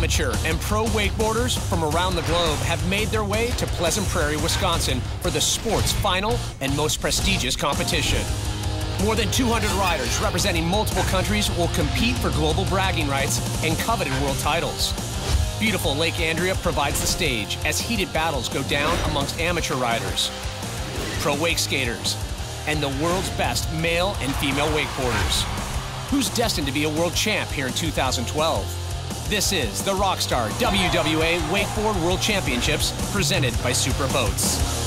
Amateur and pro wakeboarders from around the globe have made their way to Pleasant Prairie, Wisconsin for the sport's final and most prestigious competition. More than 200 riders representing multiple countries will compete for global bragging rights and coveted world titles. Beautiful Lake Andrea provides the stage as heated battles go down amongst amateur riders, pro wake skaters, and the world's best male and female wakeboarders. Who's destined to be a world champ here in 2012? This is the Rockstar WWA Wakeboard World Championships presented by Supra Boats.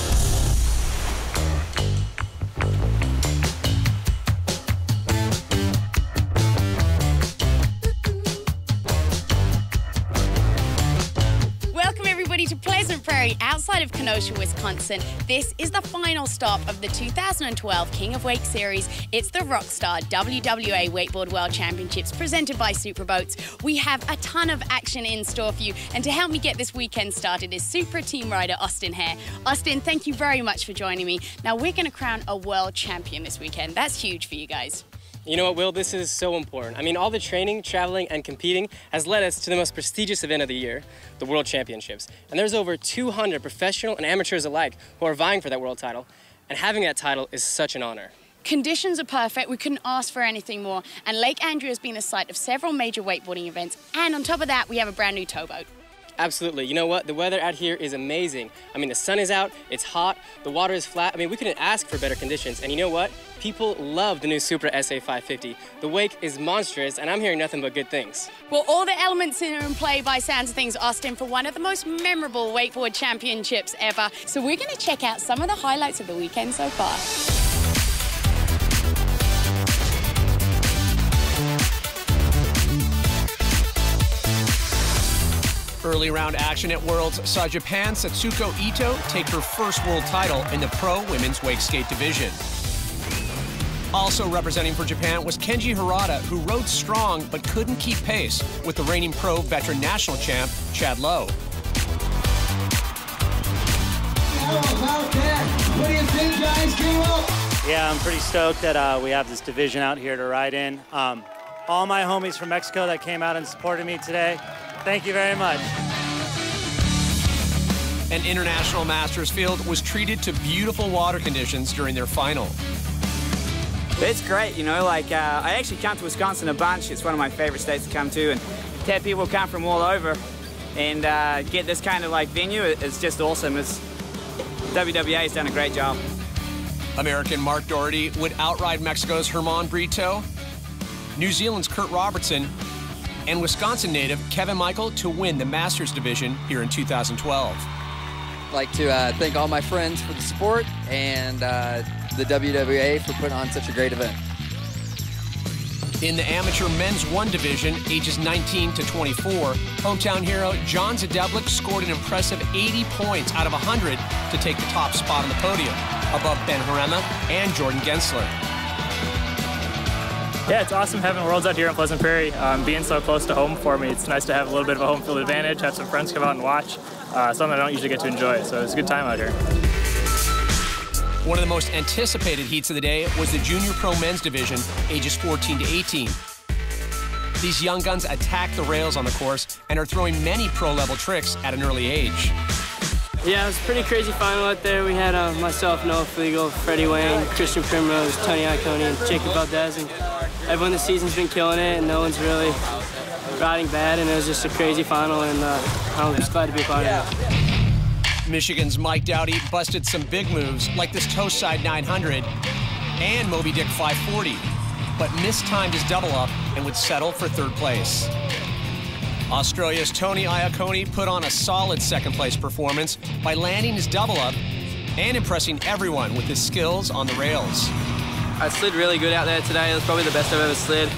To Pleasant Prairie, outside of Kenosha, Wisconsin. This is the final stop of the 2012 King of Wake Series. It's the Rockstar WWA Wakeboard World Championships presented by Supra Boats. We have a ton of action in store for you, and to help me get this weekend started is Supra team rider Austin Hare. Austin, thank you very much for joining me. Now, we're going to crown a world champion this weekend. That's huge for you guys. You know what, Will? This is so important. I mean, all the training, traveling, and competing has led us to the most prestigious event of the year, the World Championships. And there's over 200 professional and amateurs alike who are vying for that world title. And having that title is such an honor. Conditions are perfect. We couldn't ask for anything more. And Lake Andrea has been the site of several major wakeboarding events. And on top of that, we have a brand new towboat. Absolutely. You know what? The weather out here is amazing. I mean, the sun is out, it's hot, the water is flat. I mean, we couldn't ask for better conditions. And you know what? People love the new Supra SA 550. The wake is monstrous, and I'm hearing nothing but good things. Well, all the elements are in play by sounds of things, Austin, for one of the most memorable wakeboard championships ever. So we're going to check out some of the highlights of the weekend so far. Early round action at Worlds saw Japan's Satsuko Ito take her first world title in the pro women's wake skate division. Also representing for Japan was Kenji Hirata, who rode strong but couldn't keep pace with the reigning pro veteran national champ, Chad Lowe. What do you think, guys? Yeah, I'm pretty stoked that we have this division out here to ride in. All my homies from Mexico that came out and supported me today, thank you very much. An international masters field was treated to beautiful water conditions during their final. It's great, you know, like I actually come to Wisconsin a bunch. It's one of my favorite states to come to, and to have people come from all over and get this kind of like venue, it's just awesome. WWA has done a great job. American Mark Doherty would outride Mexico's Herman Brito, New Zealand's Kurt Robertson, and Wisconsin native Kevin Michael to win the Masters division here in 2012. I'd like to thank all my friends for the support and the WWA for putting on such a great event. In the amateur men's one division, ages 19 to 24, hometown hero John Zadeblik scored an impressive 80 points out of 100 to take the top spot on the podium, above Ben Harema and Jordan Gensler. Yeah, it's awesome having Worlds out here in Pleasant Prairie. Being so close to home for me, it's nice to have a little bit of a home field advantage, have some friends come out and watch, something I don't usually get to enjoy, so it's a good time out here. One of the most anticipated heats of the day was the junior pro men's division, ages 14 to 18. These young guns attack the rails on the course and are throwing many pro-level tricks at an early age. Yeah, it was a pretty crazy final out there. We had myself, Noah Flegel, Freddie Wayne, Christian Primrose, Tony Iacone, and Jacob Valdez. And everyone this season's been killing it, and no one's really riding bad, and it was just a crazy final, and I'm just glad to be a part of it. Michigan's Mike Dowdy busted some big moves like this toe side 900 and Moby Dick 540, but mistimed his double up and would settle for third place. Australia's Tony Iacone put on a solid second place performance by landing his double up and impressing everyone with his skills on the rails. I slid really good out there today. It was probably the best I've ever slid.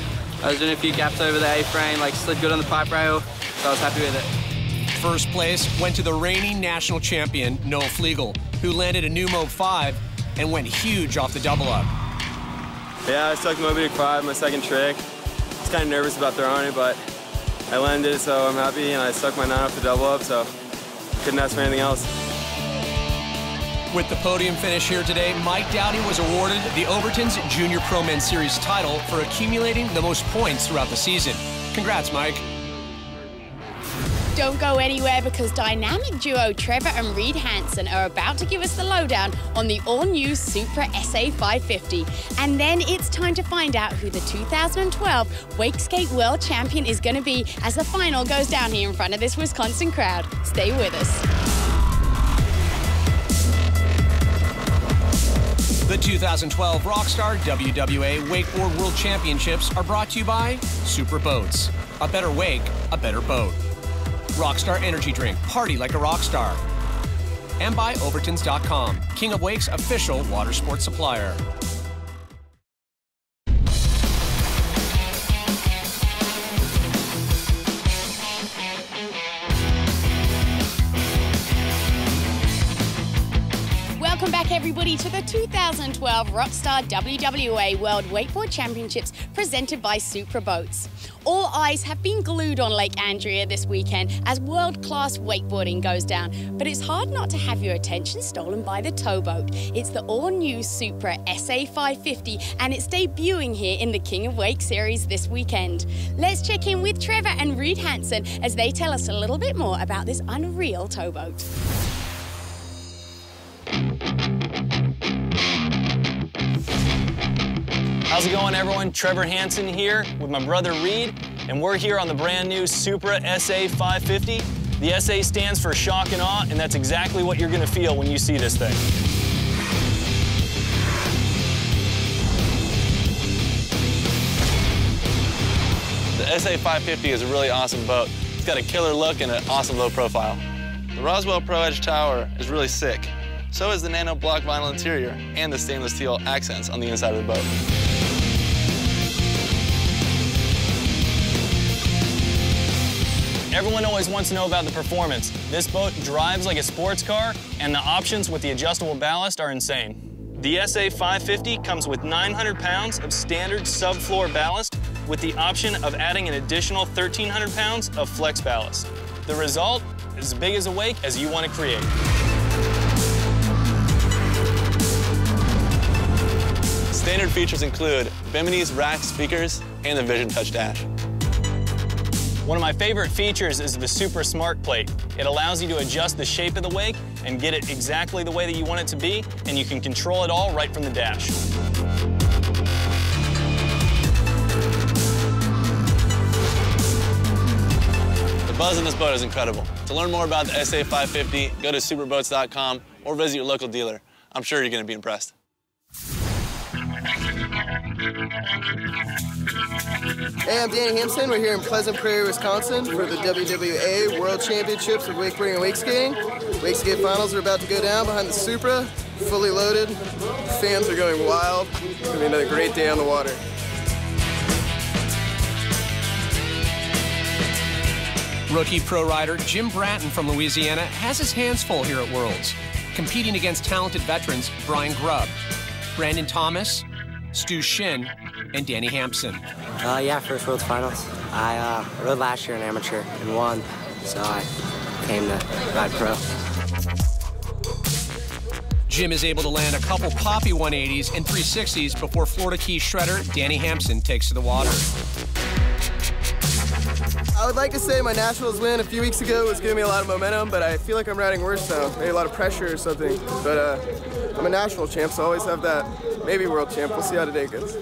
I was doing a few gaps over the A-frame, like slid good on the pipe rail, so I was happy with it. First place went to the reigning national champion, Noah Flegel, who landed a new Mob 5 and went huge off the double up. Yeah, I stuck Moby Dick 5, my second trick. I was kind of nervous about throwing it, but I landed, so I'm happy, and I stuck my 9 off the double up, so couldn't ask for anything else. With the podium finish here today, Mike Dowdy was awarded the Overton's Junior Pro Men Series title for accumulating the most points throughout the season. Congrats, Mike. Don't go anywhere because dynamic duo Trevor and Reed Hansen are about to give us the lowdown on the all-new Supra SA 550. And then it's time to find out who the 2012 Wakeskate World Champion is going to be as the final goes down here in front of this Wisconsin crowd. Stay with us. The 2012 Rockstar WWA Wakeboard World Championships are brought to you by Supra Boats. A better wake, a better boat. Rockstar Energy Drink, party like a rock star. And by Overtons.com, King of Wake's official water sports supplier. Welcome back, everybody, to the 2012 Rockstar WWA World Wakeboard Championships presented by Supra Boats. All eyes have been glued on Lake Andrea this weekend as world-class wakeboarding goes down, but it's hard not to have your attention stolen by the towboat. It's the all-new Supra SA 550, and it's debuting here in the King of Wake series this weekend. Let's check in with Trevor and Reed Hansen as they tell us a little bit more about this unreal towboat. How's it going, everyone? Trevor Hansen here with my brother Reed, and we're here on the brand new Supra SA 550. The SA stands for shock and awe, and that's exactly what you're gonna feel when you see this thing. The SA 550 is a really awesome boat. It's got a killer look and an awesome low profile. The Roswell Pro Edge tower is really sick. So is the nano block vinyl interior and the stainless steel accents on the inside of the boat. Everyone always wants to know about the performance. This boat drives like a sports car, and the options with the adjustable ballast are insane. The SA 550 comes with 900 pounds of standard subfloor ballast with the option of adding an additional 1,300 pounds of flex ballast. The result is as big as a wake as you want to create. Standard features include Bimini's rack speakers and the Vision Touch dash. One of my favorite features is the Supra Smart Plate. It allows you to adjust the shape of the wake and get it exactly the way that you want it to be, and you can control it all right from the dash. The buzz in this boat is incredible. To learn more about the SA 550, go to supraboats.com or visit your local dealer. I'm sure you're going to be impressed. Hey, I'm Danny Hampson. We're here in Pleasant Prairie, Wisconsin for the WWA World Championships of Wakeboarding and Wakeskating. Wakeskate Finals are about to go down behind the Supra, fully loaded. Fans are going wild. It's going to be another great day on the water. Rookie pro rider Jim Bratton from Louisiana has his hands full here at Worlds, competing against talented veterans Brian Grubb, Brandon Thomas, Stu Shin, and Danny Hampson. Yeah, first Worlds Finals. I rode last year in amateur and won, so I came to ride pro. Jim is able to land a couple poppy 180s and 360s before Florida Keys shredder Danny Hampson takes to the water. I would like to say my Nationals win a few weeks ago was giving me a lot of momentum, but I feel like I'm riding worse now. Maybe a lot of pressure or something. But I'm a national champ, so I always have that. Maybe world champ. We'll see how today goes.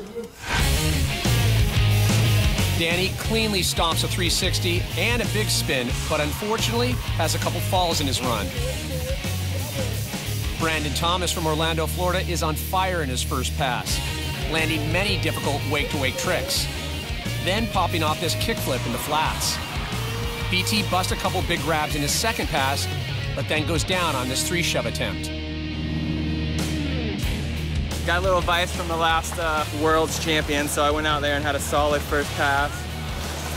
Danny cleanly stomps a 360 and a big spin, but unfortunately has a couple falls in his run. Brandon Thomas from Orlando, Florida is on fire in his first pass, landing many difficult wake-to-wake tricks, then popping off this kickflip in the flats. BT busts a couple big grabs in his second pass, but then goes down on this 3-shove attempt. Got a little advice from the last World's champion, so I went out there and had a solid first pass.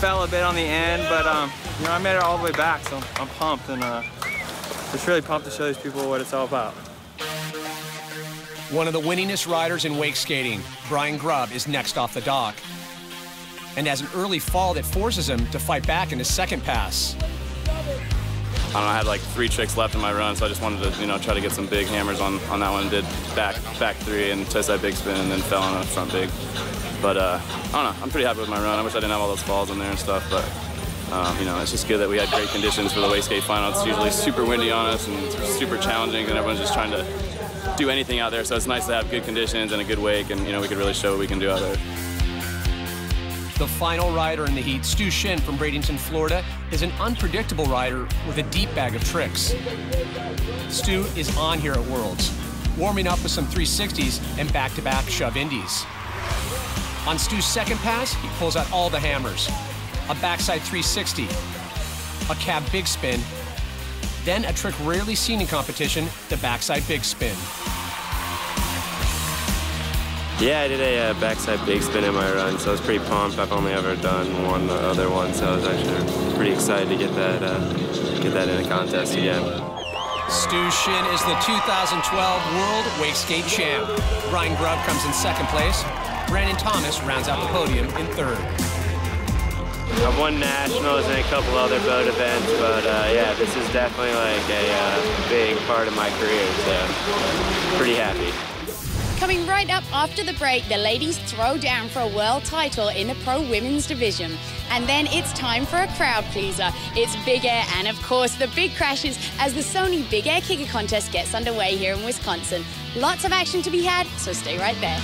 Fell a bit on the end, but you know, I made it all the way back, so I'm pumped, and just really pumped to show these people what it's all about. One of the winningest riders in wake skating, Brian Grubb, is next off the dock, and has an early fall that forces him to fight back in his second pass. I don't know, I had like 3 tricks left in my run, so I just wanted to, you know, try to get some big hammers on that one. Did back 3 and chest side big spin, and then fell on a front big. But I don't know, I'm pretty happy with my run. I wish I didn't have all those falls in there and stuff, but you know, it's just good that we had great conditions for the Wakeskate Final. It's usually super windy on us and super challenging, and everyone's just trying to do anything out there. So it's nice to have good conditions and a good wake, and you know, we could really show what we can do out there. The final rider in the heat, Stu Shin from Bradenton, Florida, is an unpredictable rider with a deep bag of tricks. Stu is on here at Worlds, warming up with some 360s and back-to-back shove indies. On Stu's second pass, he pulls out all the hammers. A backside 360, a cab big spin, then a trick rarely seen in competition, the backside big spin. Yeah, I did a backside big spin in my run, so I was pretty pumped. I've only ever done one other one, so I was actually pretty excited to get that in a contest again. Stu Shin is the 2012 World Wakeskate Champ. Ryan Grubb comes in second place. Brandon Thomas rounds out the podium in third. I've won nationals and a couple other boat events, but yeah, this is definitely like a big part of my career, so pretty happy. Coming right up after the break, the ladies throw down for a world title in the pro women's division. And then it's time for a crowd pleaser. It's Big Air and, of course, the big crashes as the Sony Big Air Kicker Contest gets underway here in Wisconsin. Lots of action to be had, so stay right there.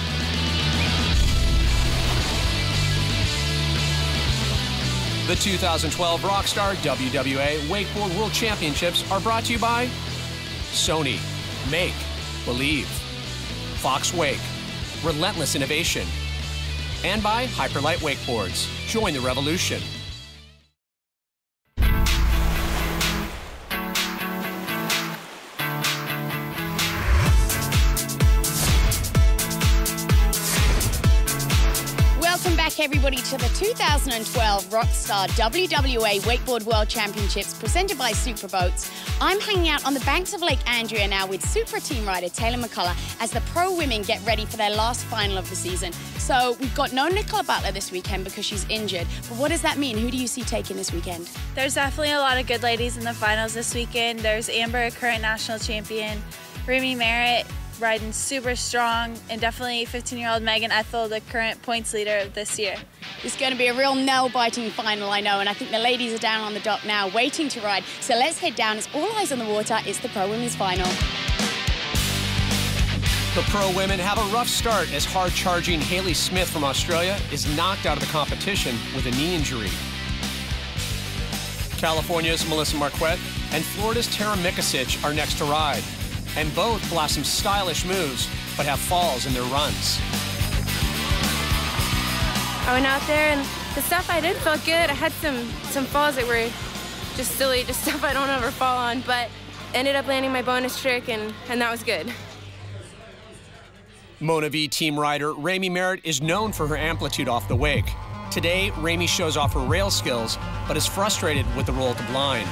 The 2012 Rockstar WWA Wakeboard World Championships are brought to you by Sony, Make, Believe, Fox Wake, Relentless Innovation, and by Hyperlight Wakeboards. Join the revolution. Welcome back, everybody, to the 2012 Rockstar WWA Wakeboard World Championships presented by Supra Boats. I'm hanging out on the banks of Lake Andrea now with Supra team rider Taylor McCullough as the pro women get ready for their last final of the season. So we've got no Nicola Butler this weekend because she's injured. But what does that mean? Who do you see taking this weekend? There's definitely a lot of good ladies in the finals this weekend. There's Amber, a current national champion, Remy Merritt, riding super strong, and definitely 15-year-old Megan Ethel, the current points leader of this year. It's going to be a real nail-biting final, I know, and I think the ladies are down on the dock now waiting to ride. So let's head down. It's all eyes on the water. It's the pro women's final. The pro women have a rough start as hard-charging Haley Smith from Australia is knocked out of the competition with a knee injury. California's Melissa Marquette and Florida's Tara Mikasic are next to ride. And both blast some stylish moves, but have falls in their runs. I went out there and the stuff I did felt good. I had some falls that were just silly, just stuff I don't ever fall on, but ended up landing my bonus trick and that was good. Mona V team rider Remy Merritt is known for her amplitude off the wake. Today, Remy shows off her rail skills, but is frustrated with the roll to blind.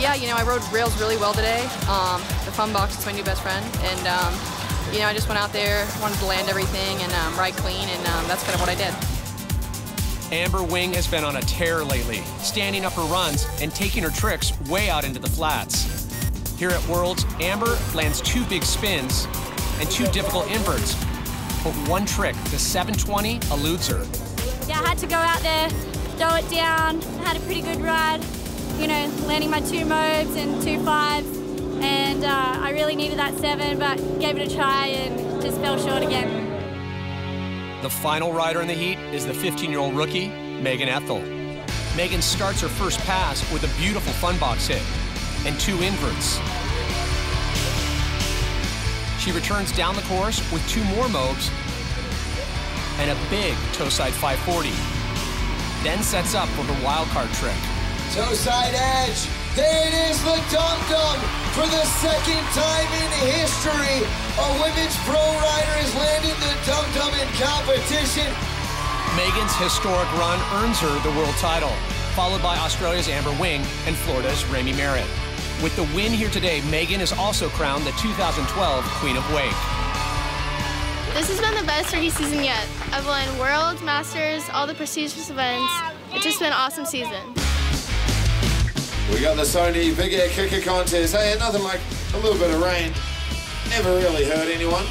Yeah, you know, I rode rails really well today. The fun box is my new best friend, and you know, I just went out there, wanted to land everything and ride clean, and that's kind of what I did. Amber Wing has been on a tear lately, standing up her runs and taking her tricks way out into the flats. Here at Worlds, Amber lands 2 big spins and 2 difficult inverts, but one trick, the 720, eludes her. Yeah, I had to go out there, throw it down, I had a pretty good ride. You know, landing my 2 modes and 2 5s, and I really needed that 7, but gave it a try and just fell short again. The final rider in the heat is the 15-year-old rookie, Megan Ethel. Megan starts her first pass with a beautiful fun box hit and 2 inverts. She returns down the course with 2 more mobs and a big toe side 540. Then sets up for her wild card trick. Toe side edge. There it is, the dum-dum. For the second time in history, a women's pro rider is landing the dum-dum in competition. Megan's historic run earns her the world title, followed by Australia's Amber Wing and Florida's Remy Merritt. With the win here today, Megan is also crowned the 2012 Queen of Wake. This has been the best rookie season yet. I've won Worlds, Masters, all the prestigious events. It's just been an awesome season. We got the Sony Big Air Kicker Contest. Hey, nothing like a little bit of rain. Never really hurt anyone.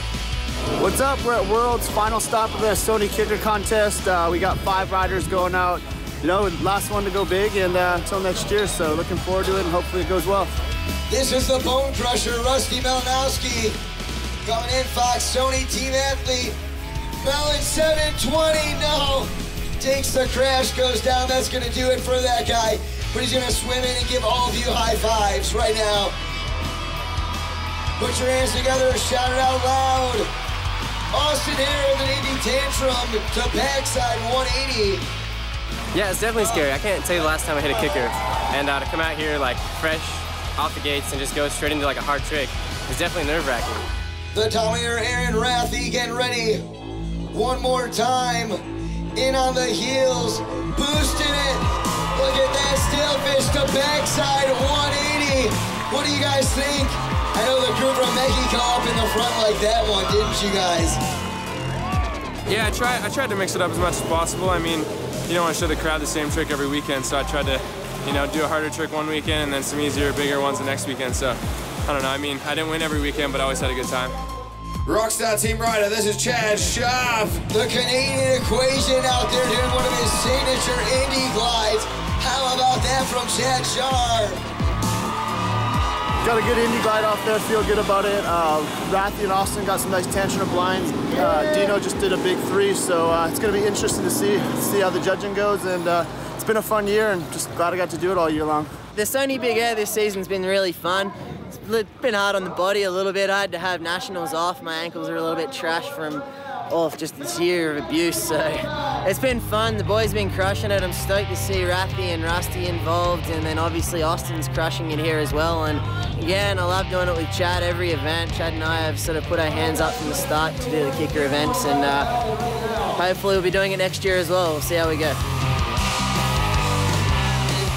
What's up? We're at World's final stop of the Sony Kicker Contest. We got 5 riders going out. You know, last one to go big, and until next year, so looking forward to it, and hopefully it goes well. This is the bone crusher, Rusty Malinowski. Coming in, Fox Sony team athlete. Melon 720, no. Takes the crash, goes down. That's gonna do it for that guy. But he's gonna swim in and give all of you high fives right now. Put your hands together, shout it out loud. Austin Hare with an 80 tantrum to backside 180. Yeah, it's definitely scary. I can't tell you the last time I hit a kicker. And to come out here like fresh off the gates and just go straight into like a hard trick is definitely nerve-wracking. The dominator Aaron Rathie getting ready. One more time. In on the heels, boosting it. Look at that stalefish to backside 180. What do you guys think? I know the crew from Mexico up in the front like that one, didn't you guys? Yeah, I tried to mix it up as much as possible. I mean, you don't want to show the crowd the same trick every weekend, so I tried to, you know, do a harder trick one weekend and then some easier, bigger ones the next weekend. So, I don't know. I mean, I didn't win every weekend, but I always had a good time. Rockstar team rider, this is Chad Sharp. The Canadian equation out there doing one of his signature Indy glides. How about that from Chad Sharp? Got a good Indy glide off there, feel good about it. Rathie and Austin got some nice tension blinds. Dino just did a big 3, so it's gonna be interesting to see how the judging goes, and it's been a fun year, and just glad I got to do it all year long. The Sony Big Air this season's been really fun. It's been hard on the body a little bit. I had to have nationals off. My ankles are a little bit trashed from just this year of abuse, so it's been fun. The boys been crushing it. I'm stoked to see Rathie and Rusty involved, and then obviously Austin's crushing it here as well. And again, I love doing it with Chad every event. Chad and I have sort of put our hands up from the start to do the kicker events, and hopefully we'll be doing it next year as well. We'll see how we go. In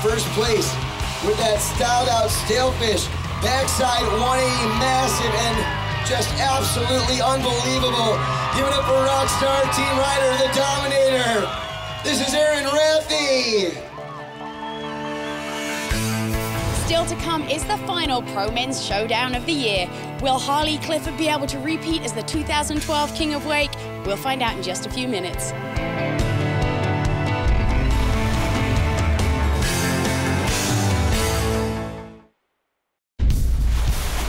first place with that styled out stalefish, backside 180 massive and just absolutely unbelievable. Give it up for Rockstar team rider, the Dominator. This is Aaron Rathie. Still to come is the final Pro Men's Showdown of the year. Will Harley Clifford be able to repeat as the 2012 King of Wake? We'll find out in just a few minutes.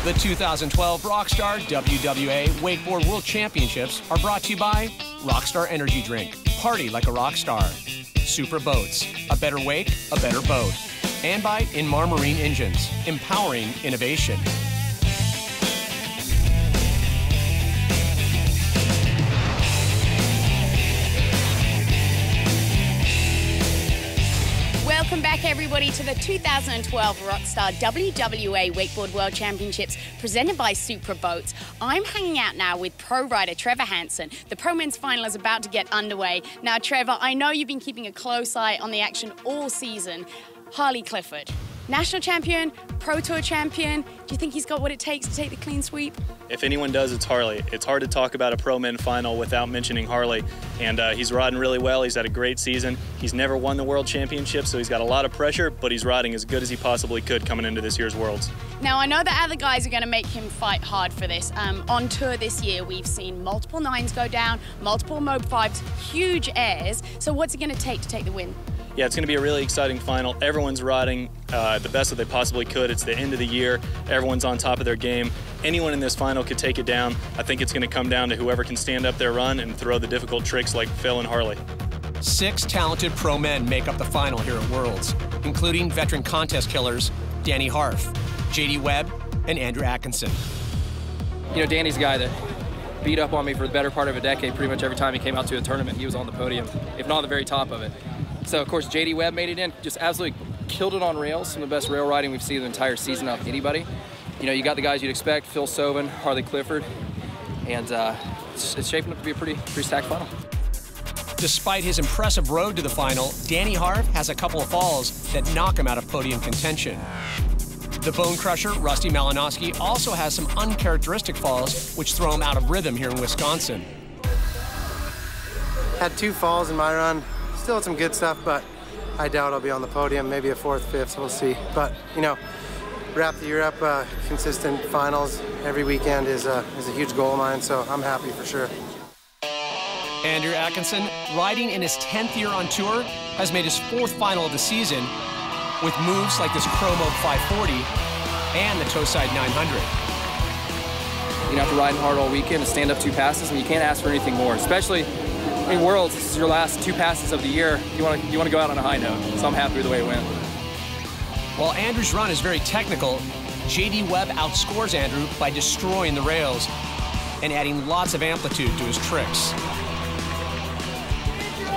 The 2012 Rockstar WWA Wakeboard World Championships are brought to you by Rockstar Energy Drink. Party like a rock star. Supra Boats. A better wake, a better boat. And by Inmar Marine Engines. Empowering innovation. Welcome back, everybody, to the 2012 Rockstar WWA Wakeboard World Championships presented by Supra Boats. I'm hanging out now with pro rider Trevor Hansen. The Pro Men's Final is about to get underway. Now, Trevor, I know you've been keeping a close eye on the action all season. Harley Clifford, national champion, Pro Tour champion. Do you think he's got what it takes to take the clean sweep? If anyone does, it's Harley. It's hard to talk about a Pro Men Final without mentioning Harley. And he's riding really well. He's had a great season. He's never won the World Championship, so he's got a lot of pressure, but he's riding as good as he possibly could coming into this year's Worlds. Now, I know that other guys are going to make him fight hard for this. On tour this year, we've seen multiple 9s go down, multiple Mob 5s, huge airs. So what's it going to take the win? Yeah, it's going to be a really exciting final. Everyone's riding the best that they possibly could. It's the end of the year. Everyone's on top of their game. Anyone in this final could take it down. I think it's going to come down to whoever can stand up their run and throw the difficult tricks like Phil and Harley. 6 talented pro men make up the final here at Worlds, including veteran contest killers Danny Harf, J.D. Webb, and Andrew Atkinson. You know, Danny's a guy that beat up on me for the better part of a decade. Pretty much every time he came out to a tournament, he was on the podium, if not the very top of it. So, of course, J.D. Webb made it in, just absolutely killed it on rails. Some of the best rail riding we've seen the entire season of anybody. You know, you got the guys you'd expect, Phil Sovin, Harley Clifford, and it's shaping up to be a pretty stacked final. Despite his impressive road to the final, Danny Harf has a couple of falls that knock him out of podium contention. The bone crusher, Rusty Malinowski, also has some uncharacteristic falls which throw him out of rhythm here in Wisconsin. Had 2 falls in my run. Still had some good stuff, but I doubt I'll be on the podium. Maybe a 4th, 5th, so we'll see. But, you know, wrap the year up. Consistent finals every weekend is a huge goal of mine, so I'm happy for sure. Andrew Atkinson, riding in his 10th year on tour, has made his 4th final of the season with moves like this Chromo 540 and the Toeside 900. You know, after riding hard all weekend, to stand up 2 passes, and you can't ask for anything more. Especially in Worlds, this is your last 2 passes of the year. You want to go out on a high note, so I'm happy with the way it went. While Andrew's run is very technical, JD Webb outscores Andrew by destroying the rails and adding lots of amplitude to his tricks.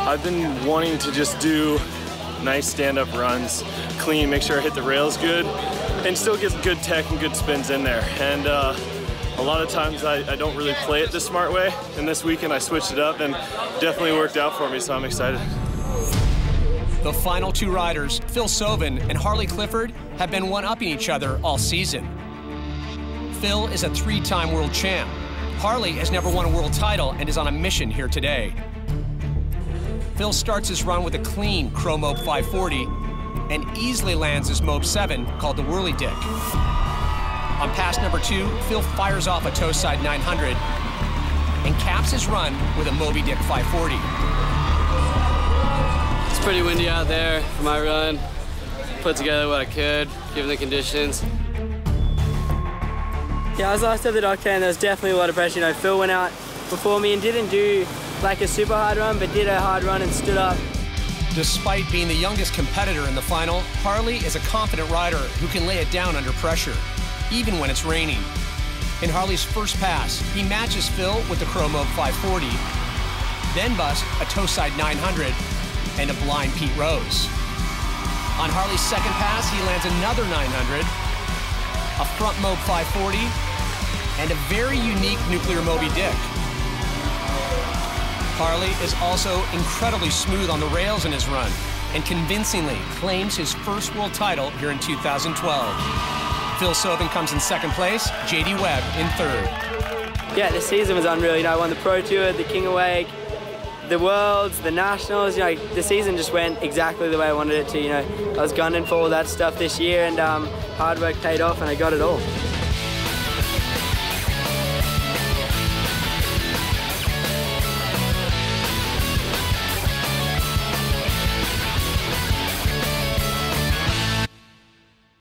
I've been wanting to just do nice stand-up runs, clean, make sure I hit the rails good, and still get good tech and good spins in there. And a lot of times I don't really play it the smart way, and this weekend I switched it up and definitely worked out for me, so I'm excited. The final 2 riders, Phil Sovin and Harley Clifford, have been one-upping each other all season. Phil is a 3-time world champ. Harley has never won a world title and is on a mission here today. Phil starts his run with a clean Chromo 540 and easily lands his Mob 7 called the Whirly Dick. On pass number 2, Phil fires off a Toeside 900 and caps his run with a Moby Dick 540. It's pretty windy out there for my run. Put together what I could, given the conditions. Yeah, I was last over the Octane, and there was definitely a lot of pressure. You know, Phil went out before me and didn't do like a super hard run, but did a hard run and stood up. Despite being the youngest competitor in the final, Harley is a confident rider who can lay it down under pressure, even when it's raining. In Harley's first pass, he matches Phil with the Chromo 540, then busts a Toeside 900 and a blind Pete Rose. On Harley's second pass, he lands another 900, a front Mob 540, and a very unique nuclear Moby Dick. Harley is also incredibly smooth on the rails in his run and convincingly claims his first world title here in 2012. Phil Sovin comes in 2nd place, JD Webb in 3rd. Yeah, the season was unreal. You know, I won the Pro Tour, the King of Wake, the Worlds, the Nationals. You know, the season just went exactly the way I wanted it to. You know, I was gunning for all that stuff this year, and hard work paid off, and I got it all.